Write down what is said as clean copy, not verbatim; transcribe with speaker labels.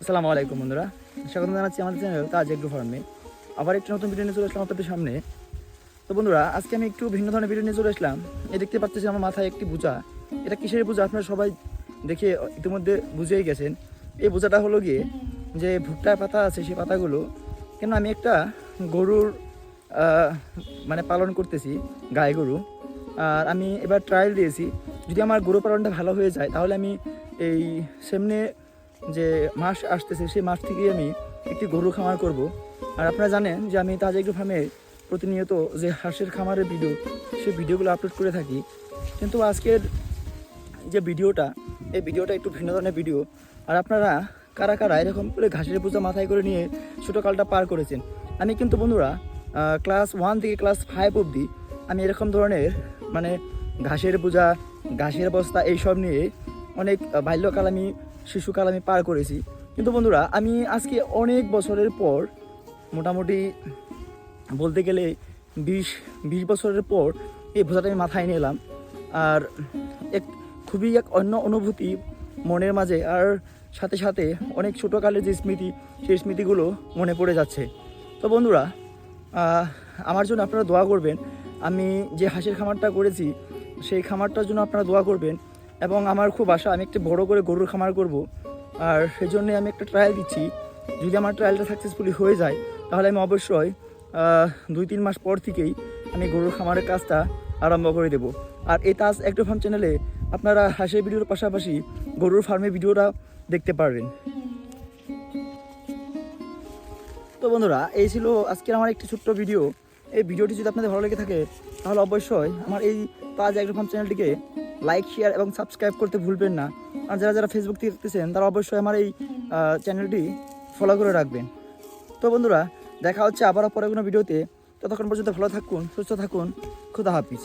Speaker 1: আসসালামু আলাইকুম বন্ধুরা, স্বাগত জানাচ্ছি আমাদের চ্যানেল তাজ এগ্রো ফার্মে। আবার একটি নতুন ভিডিও নিয়ে চলে আসলাম আপনাদের সামনে। তো বন্ধুরা, আজকে আমি একটু ভিন্ন ধরনের ভিডিও নিয়ে চলে আসলাম। এই দেখতে পাচ্ছি আমার মাথায় একটি বোঝা। এটা কিসের বোঝা আপনারা সবাই দেখে ইতিমধ্যে বুঝেই গেছেন। এই বোঝাটা হলো গিয়ে যে ভুট্টা পাতা আছে, সেই পাতাগুলো কেন আমি একটা গরুর মানে পালন করতেছি, গাই গরু। আর আমি এবার ট্রায়াল দিয়েছি, যদি আমার গরু পালনটা ভালো হয়ে যায় তাহলে আমি এই সামনে যে মাস আসতেছে সেই মাস থেকেই আমি একটি গরু খামার করব। আর আপনারা জানেন যে আমি তাজ এগ্রো ফার্মে প্রতিনিয়ত যে হাঁসের খামারের ভিডিও, সেই ভিডিওগুলো আপলোড করে থাকি। কিন্তু আজকের যে ভিডিওটা, এই ভিডিওটা একটু ভিন্ন ধরনের ভিডিও। আর আপনারা কারা কারা এরকম করে ঘাসের বোঝা মাথায় করে নিয়ে ছোটোকালটা পার করেছেন? আমি কিন্তু বন্ধুরা ক্লাস 1 থেকে ক্লাস 5 অবধি আমি এরকম ধরনের মানে ঘাসের বোঝা, ঘাসের বস্তা এইসব নিয়ে অনেক বাল্যকাল আমি, শিশুকাল আমি পার করেছি। কিন্তু বন্ধুরা, আমি আজকে অনেক বছরের পর, মোটামুটি বলতে গেলে 20 বছরের পর এই বোঝাটা আমি মাথায় নিয়ে এলাম। আর এক খুবই এক অন্য অনুভূতি মনের মাঝে। আর সাথে সাথে অনেক ছোটোকালের যে স্মৃতি, সেই স্মৃতিগুলো মনে পড়ে যাচ্ছে। তো বন্ধুরা, আমার জন্য আপনারা দোয়া করবেন। আমি যে হাঁসের খামারটা করেছি সেই খামারটার জন্য আপনারা দোয়া করবেন। এবং আমার খুব আশা আমি একটি বড় করে গরুর খামার করব। আর সেই জন্যে আমি একটা ট্রায়াল দিচ্ছি। যদি আমার ট্রায়ালটা সাকসেসফুলি হয়ে যায় তাহলে আমি অবশ্যই 2-3 মাস পর থেকেই আমি গরুর খামারের কাজটা আরম্ভ করে দেব। আর এই তাজ এগ্রো ফার্ম চ্যানেলে আপনারা হাঁসের ভিডিওর পাশাপাশি গরুর ফার্মের ভিডিওটা দেখতে পারবেন। তো বন্ধুরা, এই ছিল আজকের আমার একটি ছোট্ট ভিডিও। এই ভিডিওটি যদি আপনাদের ভালো লেগে থাকে তাহলে অবশ্যই আমার এই তাজ এগ্রো ফার্ম চ্যানেলটিকে লাইক, শেয়ার এবং সাবস্ক্রাইব করতে ভুলবেন না। আর যারা যারা ফেসবুক থেকে দেখতেছেন তারা অবশ্যই আমার এই চ্যানেলটি ফলো করে রাখবেন। তো বন্ধুরা, দেখা হচ্ছে আবারও পরে কোনো ভিডিওতে। ততক্ষণ পর্যন্ত ভালো থাকুন, সুস্থ থাকুন। খুদা হাফিজ।